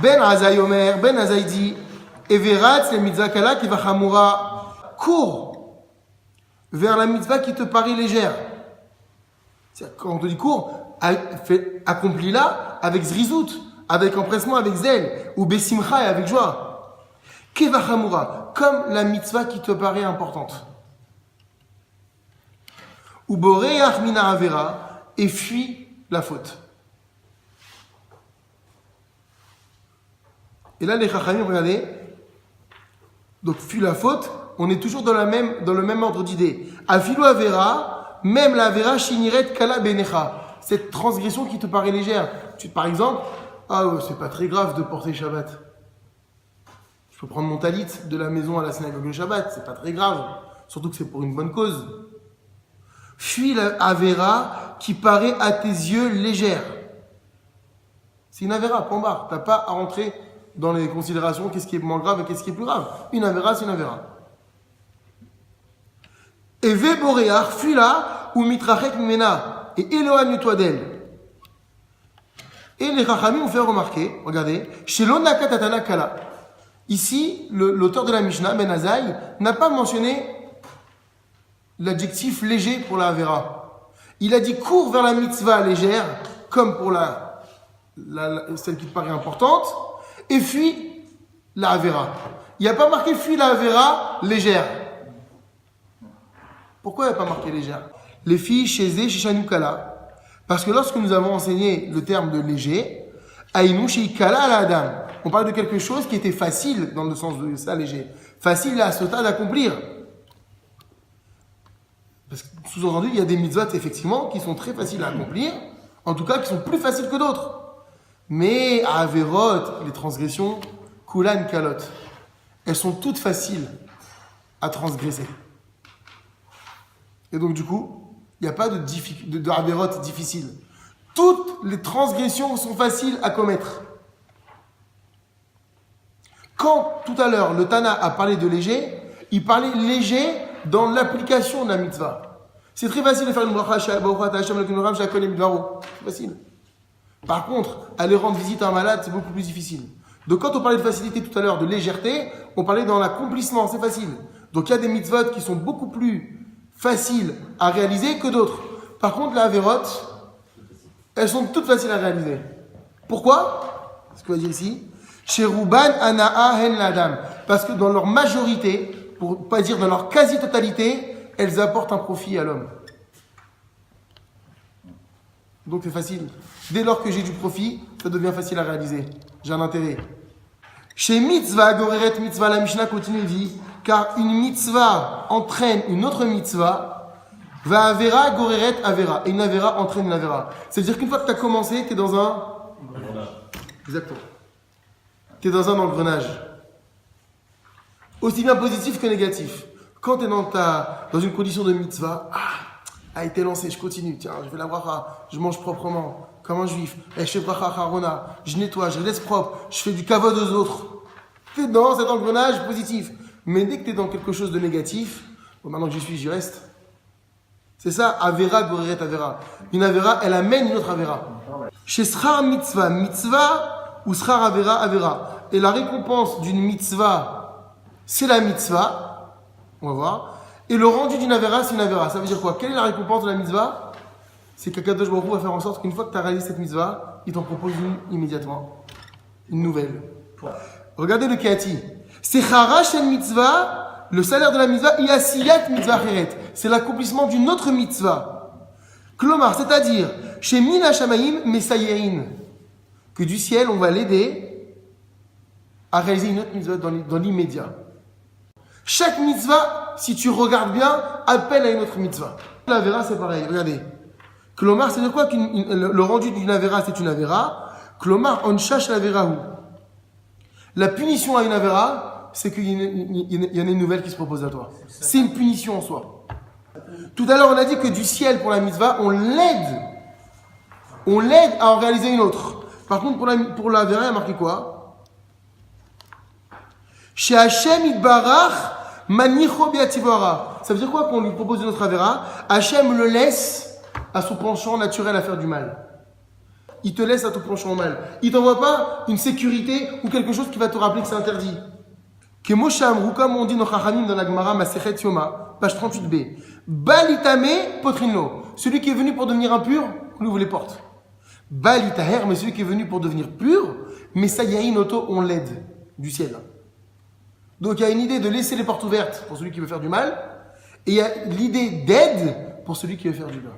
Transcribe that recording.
Ben Azai Omer, Ben Azai dit, Everat, c'est mitzvah kala qui va chamura, cours vers la mitzvah qui te paraît légère. Quand on te dit cours, accomplis-la avec zrizout, avec empressement, avec zèle, ou besimcha et avec joie. Keva chamura, comme la mitzvah qui te paraît importante. Ou boreach mina avera, et fuis la faute. Et là, les chachamim, regardez, donc fuis la faute, on est toujours dans le même ordre d'idée. Afilo avera, même la avera shiniret kala benecha, cette transgression qui te paraît légère. Par exemple, c'est pas très grave de porter Shabbat. Je peux prendre mon talit de la maison à la synagogue le Shabbat, c'est pas très grave, surtout que c'est pour une bonne cause. Fuis la avera qui paraît à tes yeux légère. C'est une avera, point barre. T'as pas à rentrer dans les considérations, qu'est-ce qui est moins grave et qu'est-ce qui est plus grave. Une avera, c'est une avera. Et ve boréach, fuis-la, ou mitrachek mimena, et éloigne-toi d'elle. Et les chachamim ont fait remarquer, regardez, chez l'onakatatana kala. Ici, l'auteur de la Mishnah, Ben Azai, n'a pas mentionné l'adjectif léger pour la avera. Il a dit cours vers la mitzvah légère, comme pour celle qui te paraît importante, et fuis la avera. Il n'y a pas marqué fuis la avera légère. Pourquoi il n'y a pas marqué légère? Les filles chez Shishanukala, parce que lorsque nous avons enseigné le terme de léger, Aïnou Sheikala ala Adam, on parle de quelque chose qui était facile dans le sens de ça léger, facile à sota d'accomplir. Parce que sous-entendu, il y a des mitzvot effectivement qui sont très faciles à accomplir, en tout cas qui sont plus faciles que d'autres. Mais à Averot, les transgressions, Kulan Kalot, elles sont toutes faciles à transgresser. Et donc du coup, il n'y a pas de Averot difficile. Toutes les transgressions sont faciles à commettre. Quand tout à l'heure le Tana a parlé de léger, il parlait léger dans l'application de la mitzvah. C'est très facile de faire une bracha, c'est facile. Par contre, aller rendre visite à un malade, c'est beaucoup plus difficile. Donc quand on parlait de facilité tout à l'heure, de légèreté, on parlait dans l'accomplissement, c'est facile. Donc il y a des mitzvot qui sont beaucoup plus faciles à réaliser que d'autres. Par contre, la averot, elles sont toutes faciles à réaliser. Pourquoi? Ce qu'on va dire ici. Chez Ruban Anaa Hen Ladam. Parce que dans leur majorité, pour pas dire dans leur quasi-totalité, elles apportent un profit à l'homme. Donc c'est facile. Dès lors que j'ai du profit, ça devient facile à réaliser. J'ai un intérêt. Chez mitzvah, goreret mitzvah, la Mishnah continue et dit, car une mitzvah entraîne une autre mitzvah, va avera, goreret avera. Et une avera entraîne une avera. C'est-à-dire qu'une fois que tu as commencé, tu es dans un... Exactement. Tu es dans un engrenage. Aussi bien positif que négatif. Quand tu es dans une condition de mitzvah, a été lancé, je continue, tiens, je vais la bracha, je mange proprement, comme un juif, je fais bracha harona, je nettoie, je laisse propre, je fais du kavod aux autres. Tu es dans cet engrenage positif. Mais dès que tu es dans quelque chose de négatif, maintenant que j'y suis, j'y reste. C'est ça, avera, goreret, avera. Une avera, elle amène une autre avera. Chez schar mitzvah, mitzvah, ou schar avera, avera. Et la récompense d'une mitzvah, c'est la mitzvah, on va voir. Et le rendu d'une avera, c'est une avera. Ça veut dire quoi? Quelle est la récompense de la mitzvah? C'est qu'Akadosh Baruch Hu va faire en sorte qu'une fois que tu as réalisé cette mitzvah, il t'en propose une immédiatement. Une nouvelle. Regardez le Kéati. C'est charash en mitzvah, le salaire de la mitzvah, yasiyat mitzvah cheret. C'est l'accomplissement d'une autre mitzvah. Klomar, c'est-à-dire, chez Mina Shamaim Mesayein, que du ciel, on va l'aider à réaliser une autre mitzvah dans l'immédiat. Chaque mitzvah, si tu regardes bien, appelle à une autre mitzvah. La vera, c'est pareil, regardez. Klomar, c'est de quoi le rendu d'une avera, c'est une avera. Klomar, on cherche la vera où? La punition à une avera, c'est qu'il y en a une nouvelle qui se propose à toi. C'est une punition en soi. Tout à l'heure, on a dit que du ciel pour la mitzvah, on l'aide. On l'aide à en réaliser une autre. Par contre, pour la avera, il y a marqué quoi? Chez Hachem Itbarach, Manicho Beativara. Ça veut dire quoi qu'on lui propose une autre avera? Hachem le laisse à son penchant naturel à faire du mal. il te laisse à tout penchant au mal. Il t'envoie pas une sécurité ou quelque chose qui va te rappeler que c'est interdit. Kemo Shamru, comme on dit nos Chachamim dans la Gemara, Masechet Yoma, page 38b. Balitame Potrino. Celui qui est venu pour devenir impur, on ouvre les portes. Balitaher, mais celui qui est venu pour devenir pur, mais ça y a une auto, on l'aide du ciel. Donc il y a une idée de laisser les portes ouvertes pour celui qui veut faire du mal, et il y a l'idée d'aide pour celui qui veut faire du bien.